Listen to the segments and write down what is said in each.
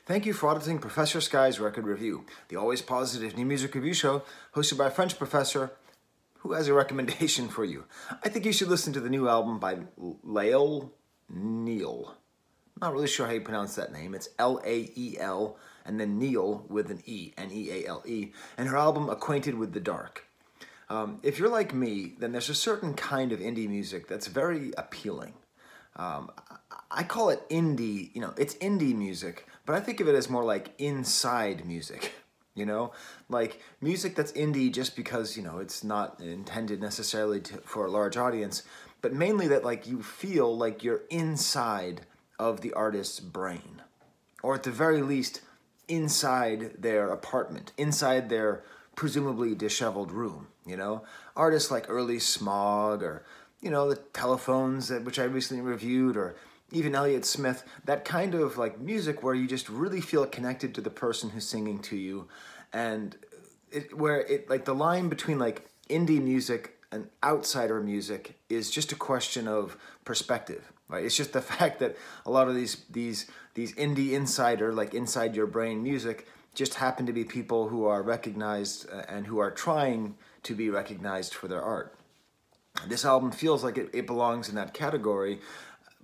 Thank you for auditing Professor Skye's Record Review, the always positive new music review show hosted by a French professor who has a recommendation for you. I think you should listen to the new album by Lael Neale. I'm not really sure how you pronounce that name. It's L-A-E-L and then Neal with an E, N-E-A-L-E, and her album Acquainted with the Dark. If you're like me, then there's a certain kind of indie music that's very appealing. I call it indie, it's indie music, but I think of it as more like inside music, like music that's indie just because, it's not intended necessarily for a large audience, but mainly that like you feel like you're inside of the artist's brain, or at the very least, inside their apartment, inside their presumably disheveled room, Artists like Early Smog or, the Telephones, which I recently reviewed, or even Elliott Smith, that kind of like music where you just really feel connected to the person who's singing to you, and like the line between like indie music and outsider music is just a question of perspective, right? It's just the fact that a lot of these indie insider, like inside your brain music, just happen to be people who are recognized and who are trying to be recognized for their art. This album feels like it belongs in that category,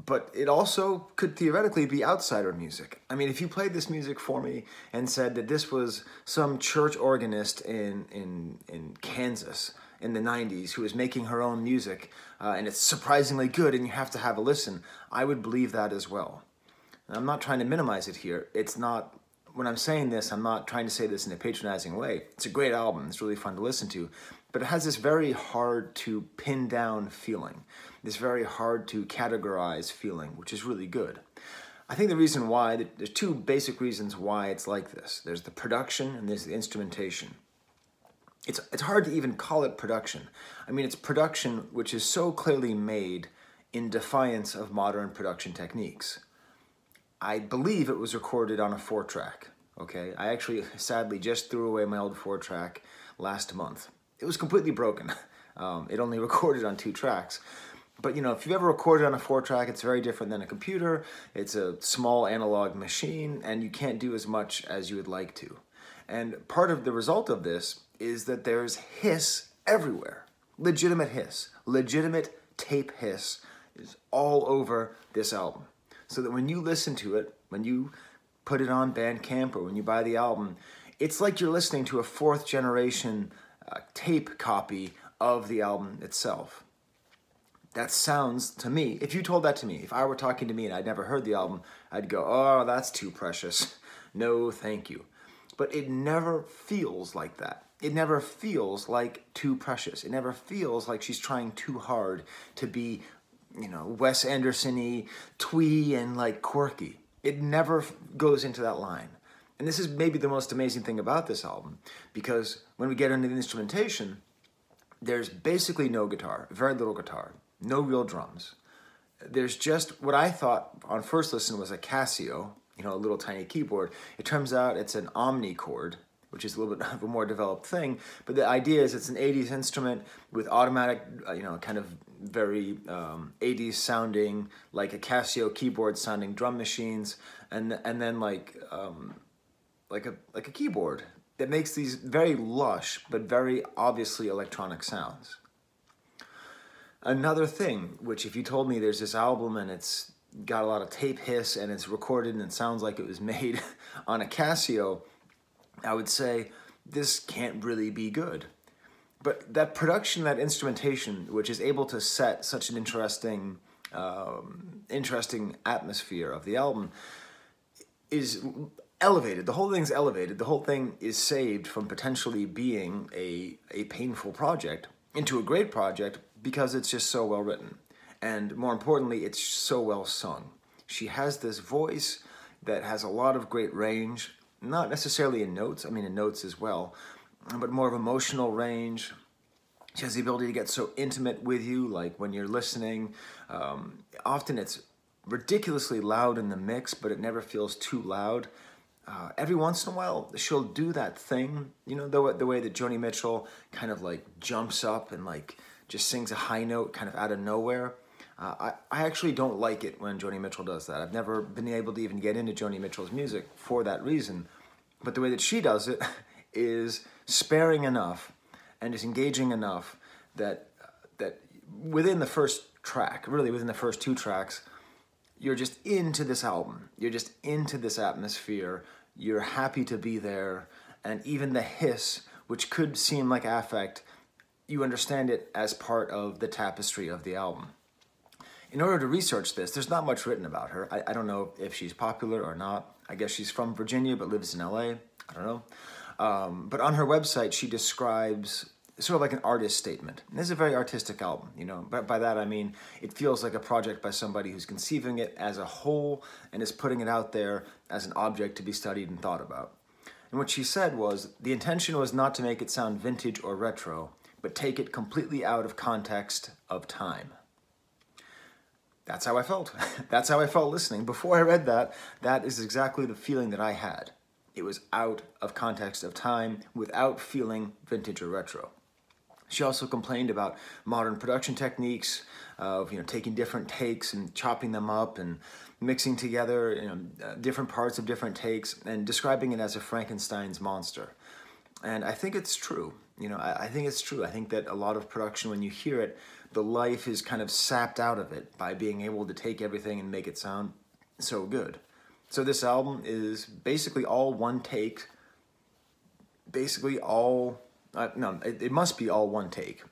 but it also could theoretically be outsider music. I mean, if you played this music for me and said that this was some church organist in Kansas in the 90s who was making her own music, and it's surprisingly good and you have to have a listen, I would believe that as well. And I'm not trying to minimize it here. It's not, when I'm saying this, I'm not trying to say this in a patronizing way. It's a great album. It's really fun to listen to. But it has this very hard to pin down feeling, this very hard to categorize feeling, which is really good. I think the reason why, there's two basic reasons why it's like this. There's the production and there's the instrumentation. It's hard to even call it production. I mean, it's production which is so clearly made in defiance of modern production techniques. I believe it was recorded on a 4-track, okay? I actually, sadly, just threw away my old 4-track last month. It was completely broken. It only recorded on 2 tracks. But, if you've ever recorded on a 4-track, it's very different than a computer. It's a small analog machine, and you can't do as much as you would like to. And part of the result of this is that there's hiss everywhere. Legitimate hiss. Legitimate tape hiss is all over this album. So that when you listen to it, when you put it on Bandcamp or when you buy the album, it's like you're listening to a 4th generation tape copy of the album itself. That sounds to me, if you told that to me, if I were talking to me and I'd never heard the album, I'd go, oh, that's too precious. No, thank you. But it never feels like that. It never feels like too precious. It never feels like she's trying too hard to be, Wes Anderson-y, twee, and like quirky. It never goes into that line. And this is maybe the most amazing thing about this album, because when we get into the instrumentation, there's basically no guitar, very little guitar, no real drums. There's just what I thought on first listen was a Casio, a little tiny keyboard. It turns out it's an omnichord, which is a little bit of a more developed thing. But the idea is it's an 80s instrument with automatic, kind of very 80s sounding, like a Casio keyboard sounding drum machines, and then like a keyboard that makes these very lush but very obviously electronic sounds. Another thing, which if you told me there's this album and it's got a lot of tape hiss and it's recorded and it sounds like it was made on a Casio, I would say this can't really be good. But that production, that instrumentation, which is able to set such an interesting atmosphere of the album, is elevated. The whole thing's elevated. The whole thing is saved from potentially being a painful project into a great project because it's just so well written. And more importantly, it's so well sung. She has this voice that has a lot of great range, not necessarily in notes, I mean in notes as well, but more of emotional range. She has the ability to get so intimate with you, like when you're listening. Often it's ridiculously loud in the mix, but it never feels too loud. Every once in a while, she'll do that thing, the way that Joni Mitchell kind of like jumps up and like just sings a high note kind of out of nowhere. I actually don't like it when Joni Mitchell does that. I've never been able to even get into Joni Mitchell's music for that reason. But the way that she does it is sparing enough and is engaging enough that within the first track, really within the first two tracks, you're just into this album. You're just into this atmosphere. You're happy to be there. And even the hiss, which could seem like affect, you understand it as part of the tapestry of the album. In order to research this, there's not much written about her. I don't know if she's popular or not. I guess she's from Virginia but lives in LA. I don't know. But on her website, she describes sort of like an artist statement. And this is a very artistic album, you know. But by that I mean it feels like a project by somebody who's conceiving it as a whole and is putting it out there as an object to be studied and thought about. And what she said was, the intention was not to make it sound vintage or retro, but take it completely out of context of time. That's how I felt. That's how I felt listening. Before I read that, that is exactly the feeling that I had. It was out of context of time without feeling vintage or retro. She also complained about modern production techniques of, taking different takes and chopping them up and mixing together, different parts of different takes and describing it as a Frankenstein's monster. And I think it's true. I think it's true. I think that a lot of production, when you hear it, the life is kind of sapped out of it by being able to take everything and make it sound so good. So this album is basically all one take, it must be all one take.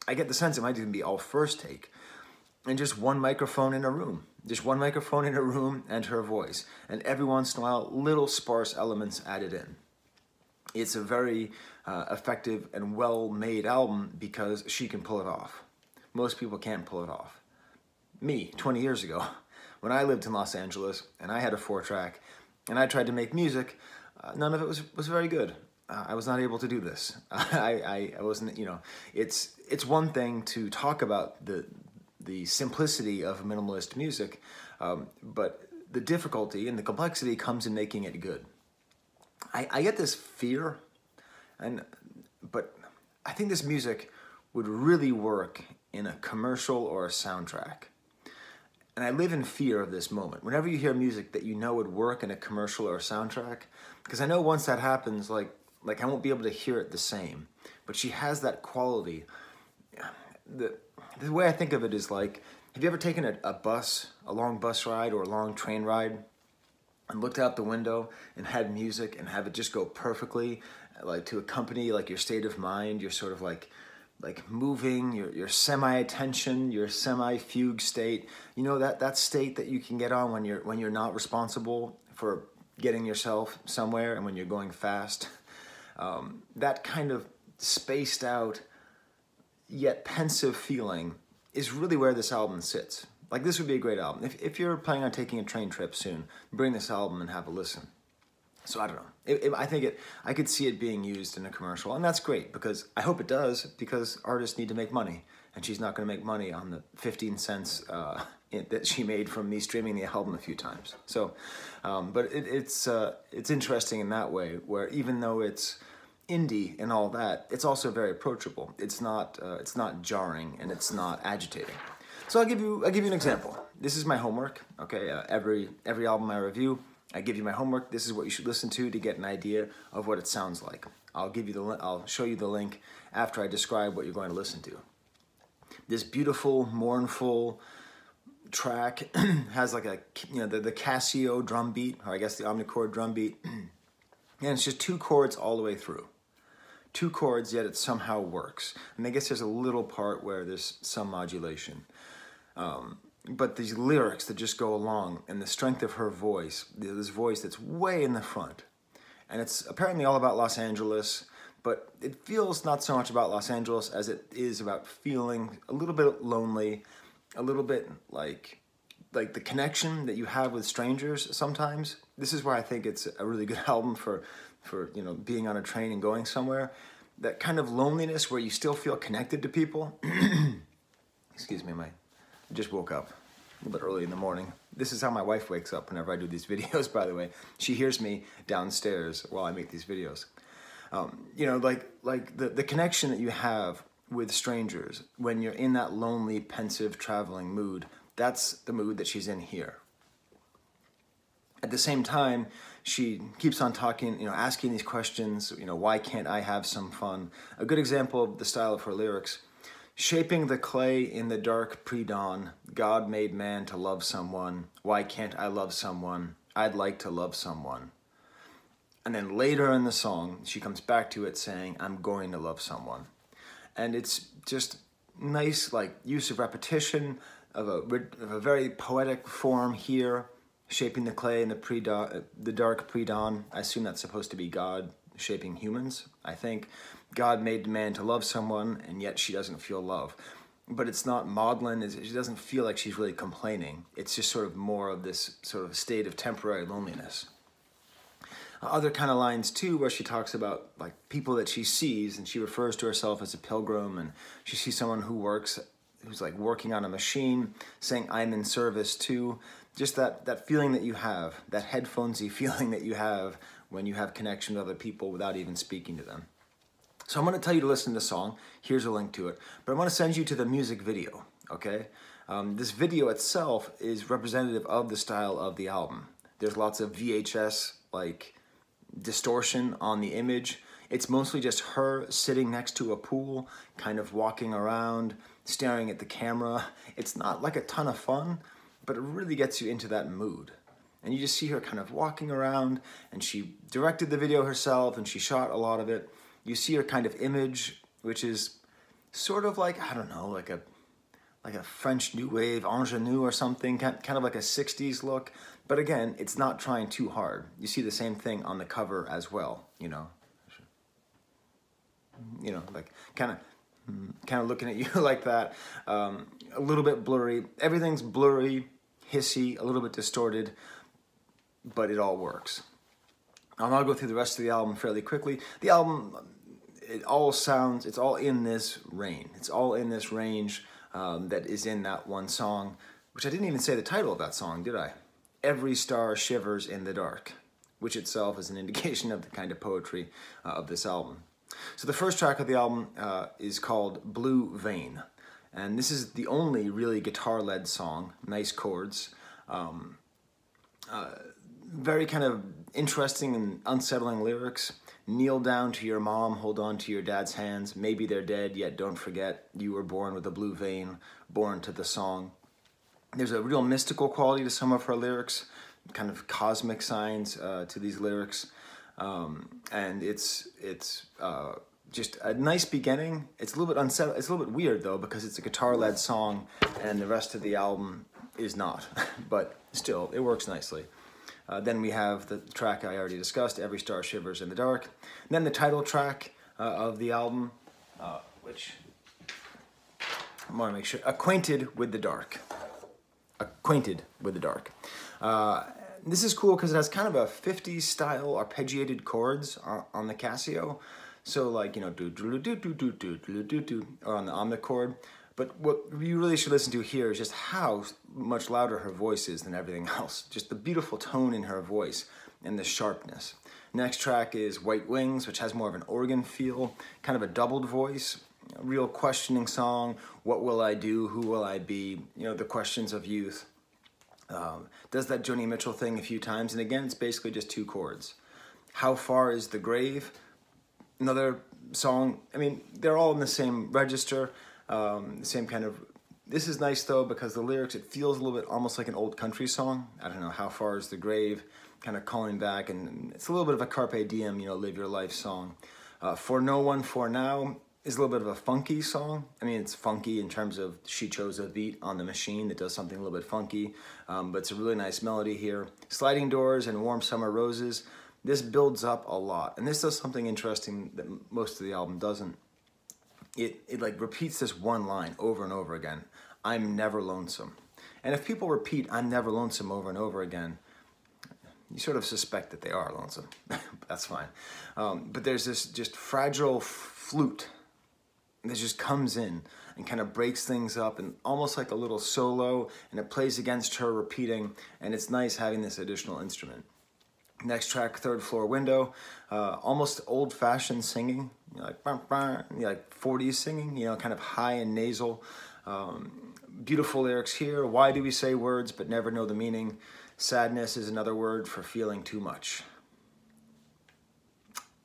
I get the sense it might even be all first take. And just one microphone in a room. Just one microphone in a room and her voice. And every once in a while, little sparse elements added in. It's a very effective and well-made album because she can pull it off. Most people can't pull it off. Me, 20 years ago, when I lived in Los Angeles and I had a 4-track and I tried to make music, none of it was very good. I was not able to do this. I wasn't, it's one thing to talk about the simplicity of minimalist music, but the difficulty and the complexity comes in making it good. I get this fear, but I think this music would really work in a commercial or a soundtrack. And I live in fear of this moment. Whenever you hear music that would work in a commercial or a soundtrack, because I know once that happens, like I won't be able to hear it the same. But she has that quality. The way I think of it is like, have you ever taken a long bus ride or a long train ride and looked out the window and had music and have it just go perfectly, like to accompany like your state of mind, your sort of like moving, your semi-attention, your semi-fugue state, that state that you can get on when you're not responsible for getting yourself somewhere and when you're going fast. That kind of spaced out yet pensive feeling is really where this album sits. Like, this would be a great album. If you're planning on taking a train trip soon, bring this album and have a listen. So I don't know. I could see it being used in a commercial, and that's great because I hope it does, because artists need to make money, and she's not going to make money on the 15 cents that she made from me streaming the album a few times. So, but it's interesting in that way, where even though it's indie and all that, it's also very approachable. It's not jarring and it's not agitating. So I'll give you an example. This is my homework. Okay, every album I review, I give you my homework. This is what you should listen to get an idea of what it sounds like. I'll show you the link after I describe what you're going to listen to. This beautiful, mournful track has like the Casio drum beat, or I guess the omnichord drum beat, and it's just 2 chords all the way through. 2 chords, yet it somehow works. And I guess there's a little part where there's some modulation. But these lyrics that just go along, and the strength of her voice, this voice that's way in the front. And it's apparently all about Los Angeles, but it feels not so much about Los Angeles as it is about feeling a little bit lonely, a little bit like the connection that you have with strangers sometimes. This is why I think it's a really good album for being on a train and going somewhere. That kind of loneliness where you still feel connected to people. Excuse me, I just woke up a little bit early in the morning. This is how my wife wakes up whenever I do these videos, by the way. She hears me downstairs while I make these videos. The connection that you have with strangers when you're in that lonely, pensive, traveling mood, That's the mood that she's in here. At the same time, she keeps on talking, asking these questions, why can't I have some fun? A good example of the style of her lyrics: shaping the clay in the dark pre-dawn, God made man to love someone. Why can't I love someone? I'd like to love someone. And then later in the song, she comes back to it saying, I'm going to love someone. And it's just nice, use of repetition, of a very poetic form here, shaping the clay in the dark pre-dawn. I assume that's supposed to be God shaping humans. I think God made man to love someone, and yet she doesn't feel love. But it's not maudlin. She doesn't feel like she's really complaining. It's just sort of more of this sort of state of temporary loneliness. Other kind of lines too, where she talks about people that she sees, and she refers to herself as a pilgrim, and she sees someone who's working on a machine, saying, I'm in service too. Just that feeling that you have, that headphonesy feeling that you have when you have connection with other people without even speaking to them. So I'm going to tell you to listen to the song. Here's a link to it. But I want to send you to the music video, okay? This video itself is representative of the style of the album. There's lots of VHS, distortion on the image. It's mostly just her sitting next to a pool, kind of walking around, staring at the camera. It's not a ton of fun, but it really gets you into that mood. And you just see her kind of walking around, and she directed the video herself, and she shot a lot of it. You see her kind of image, which is sort of like a French New Wave ingenue or something, kind of like a 60s look. But again, it's not trying too hard. You see the same thing on the cover as well, kind of looking at you like that. A little bit blurry. Everything's blurry, hissy, a little bit distorted, but it all works. I'll go through the rest of the album fairly quickly. The album, it's all in this range. It's all in this range that is in that one song, which I didn't even say the title of that song, did I? Every Star Shivers in the Dark, which itself is an indication of the kind of poetry of this album. So the first track of the album is called Blue Vein, and this is the only really guitar-led song. Nice chords, very kind of interesting and unsettling lyrics. Kneel down to your mom, hold on to your dad's hands. Maybe they're dead, yet don't forget you were born with a blue vein, born to the song. There's a real mystical quality to some of her lyrics, kind of cosmic signs to these lyrics. And it's just a nice beginning. It's a little bit unsettled. It's a little bit weird though, because it's a guitar-led song and the rest of the album is not, but still it works nicely. Then we have the track I already discussed, Every Star Shivers in the Dark. And then the title track of the album, which I want to make sure, Acquainted with the Dark. Acquainted with the Dark. This is cool because it has kind of a 50s style arpeggiated chords on the Casio. So do do do do do do do do do, or on the omnichord. But what you really should listen to here is just how much louder her voice is than everything else. Just the beautiful tone in her voice and the sharpness. Next track is White Wings, which has more of an organ feel, kind of a doubled voice, a real questioning song. What will I do? Who will I be? The questions of youth. Does that Joni Mitchell thing a few times, and again, it's basically just two chords. How Far is the Grave? Another song. I mean, they're all in the same register. Same kind of, this is nice though because the lyrics, it feels a little bit almost like an old country song. I don't know, How Far is the Grave, kind of calling back, and it's a little bit of a carpe diem, live your life song. For No One For Now is a little bit of a funky song. I mean, it's funky in terms of she chose a beat on the machine that does something a little bit funky, but it's a really nice melody here. Sliding Doors and Warm Summer Roses, this builds up a lot, and this does something interesting that most of the album doesn't. It repeats this one line over and over again. I'm never lonesome. And if people repeat I'm never lonesome over and over again, you sort of suspect that they are lonesome. That's fine. But there's this just fragile flute that just comes in and kind of breaks things up, and almost like a little solo, and it plays against her repeating, and it's nice having this additional instrument. Next track, Third Floor Window, almost old-fashioned singing, like 40s singing, kind of high and nasal, Beautiful lyrics here. Why do we say words but never know the meaning? Sadness is another word for feeling too much.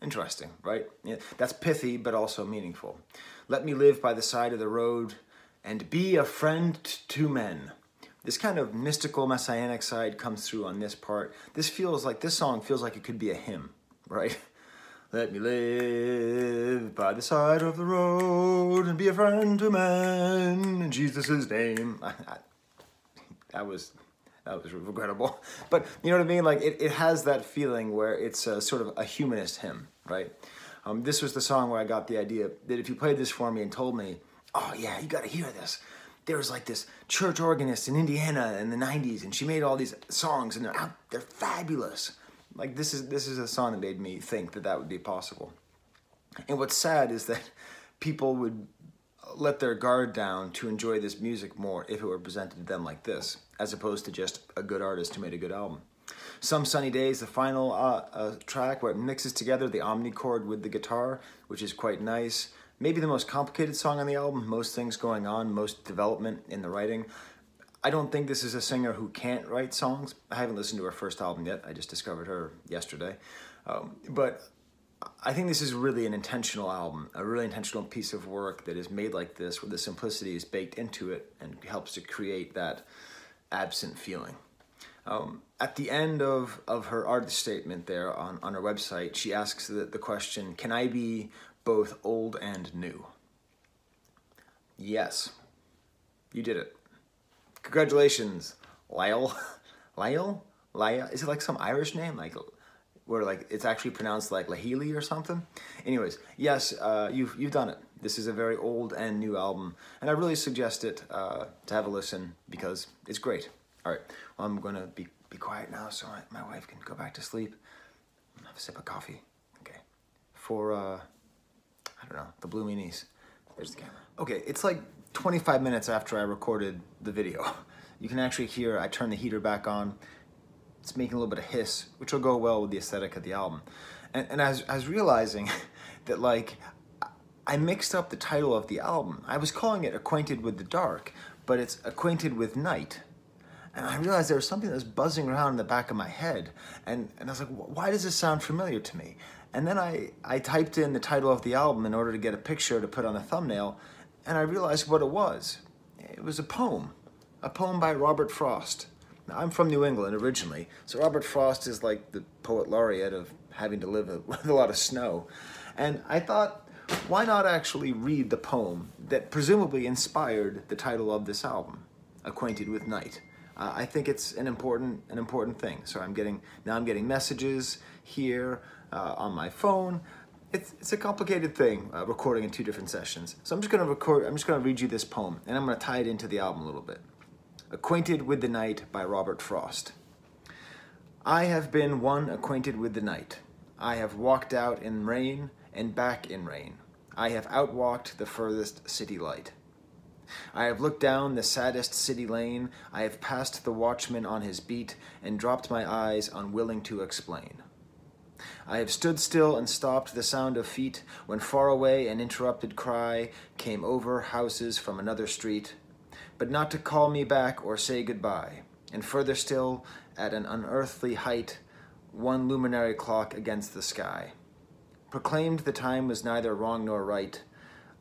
Interesting, right? Yeah, that's pithy, but also meaningful. Let me live by the side of the road and be a friend to men. This kind of mystical, messianic side comes through on this part. This song feels like it could be a hymn, right? Let me live by the side of the road and be a friend to men in Jesus' name. That was regrettable. But you know what I mean? Like it has that feeling where it's sort of a humanist hymn, right? This was the song where I got the idea that if you played this for me and told me, oh yeah, you got to hear this. There was like this church organist in Indiana in the 90s, and she made all these songs, and they're fabulous. Like this is a song that made me think that would be possible. And what's sad is that people would let their guard down to enjoy this music more if it were presented to them like this, as opposed to just a good artist who made a good album. Some Sunny Days, the final track where it mixes together the omnichord with the guitar, which is quite nice. Maybe the most complicated song on the album, most things going on, most development in the writing. I don't think this is a singer who can't write songs. I haven't listened to her first album yet. I just discovered her yesterday. But I think this is really an intentional album, a really intentional piece of work that is made like this, where the simplicity is baked into it and helps to create that absent feeling. At the end of her artist statement there on her website, she asks the question, can I be both old and new? Yes, you did it. Congratulations, Lael. Lael? Is it like some Irish name? Where it's actually pronounced like Lahili or something? Anyways, yes, you've done it. This is a very old and new album, and I really suggest it to have a listen because it's great. All right, well, I'm gonna be quiet now so my wife can go back to sleep. Have a sip of coffee. Okay. For I don't know, the Blue Meanies. There's the camera. Okay, it's like 25 minutes after I recorded the video. You can actually hear I turned the heater back on. It's making a little bit of hiss, which will go well with the aesthetic of the album. And I was realizing that I mixed up the title of the album. I was calling it Acquainted with the Dark, but it's Acquainted with Night. And I realized there was something that was buzzing around in the back of my head. And I was like, why does this sound familiar to me? And then I typed in the title of the album in order to get a picture to put on the thumbnail, and I realized what it was. It was a poem by Robert Frost. Now, I'm from New England originally, so Robert Frost is like the poet laureate of having to live with a lot of snow. And I thought, why not actually read the poem that presumably inspired the title of this album, Acquainted with Night? I think it's an important thing. So I'm getting messages here on my phone. It's a complicated thing, recording in 2 different sessions. So I'm just gonna read you this poem, and I'm gonna tie it into the album a little bit. Acquainted with the Night by Robert Frost. I have been one acquainted with the night. I have walked out in rain and back in rain. I have outwalked the furthest city light. I have looked down the saddest city lane. I have passed the watchman on his beat and dropped my eyes unwilling to explain. I have stood still and stopped the sound of feet when far away an interrupted cry came over houses from another street, but not to call me back or say goodbye. And further still, at an unearthly height, one luminary clock against the sky proclaimed the time was neither wrong nor right.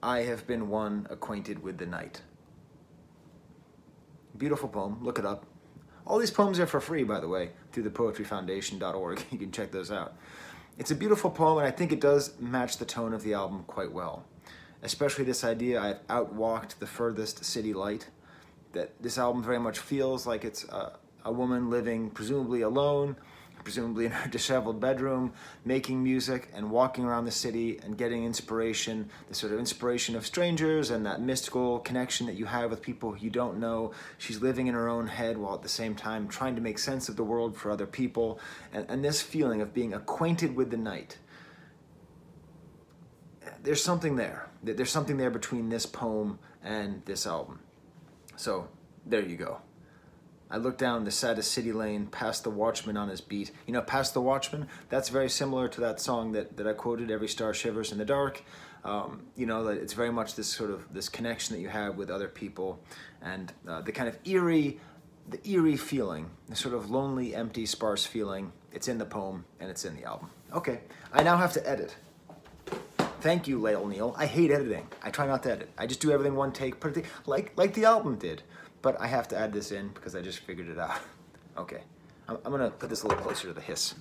I have been one acquainted with the night. Beautiful poem, look it up. All these poems are for free, by the way, through the poetryfoundation.org. You can check those out. It's a beautiful poem, and I think it does match the tone of the album quite well. Especially this idea, I've outwalked the furthest city light. That this album very much feels like it's a woman living presumably alone, presumably in her disheveled bedroom, making music and walking around the city and getting inspiration, the sort of inspiration of strangers and that mystical connection that you have with people you don't know. She's living in her own head while at the same time trying to make sense of the world for other people. And this feeling of being acquainted with the night. There's something there. There's something there between this poem and this album. So there you go. I look down the saddest city lane, past the watchman on his beat. You know, past the watchman, that's very similar to that song that I quoted, Every Star Shivers in the Dark. You know, that it's very much this sort of, this connection that you have with other people, and the kind of eerie feeling, the sort of lonely, empty, sparse feeling. It's in the poem and it's in the album. Okay, I now have to edit. Thank you, Lael Neale. I hate editing. I try not to edit. I just do everything one take, put it like the album did. But I have to add this in because I just figured it out. Okay, I'm gonna put this a little closer to the hiss.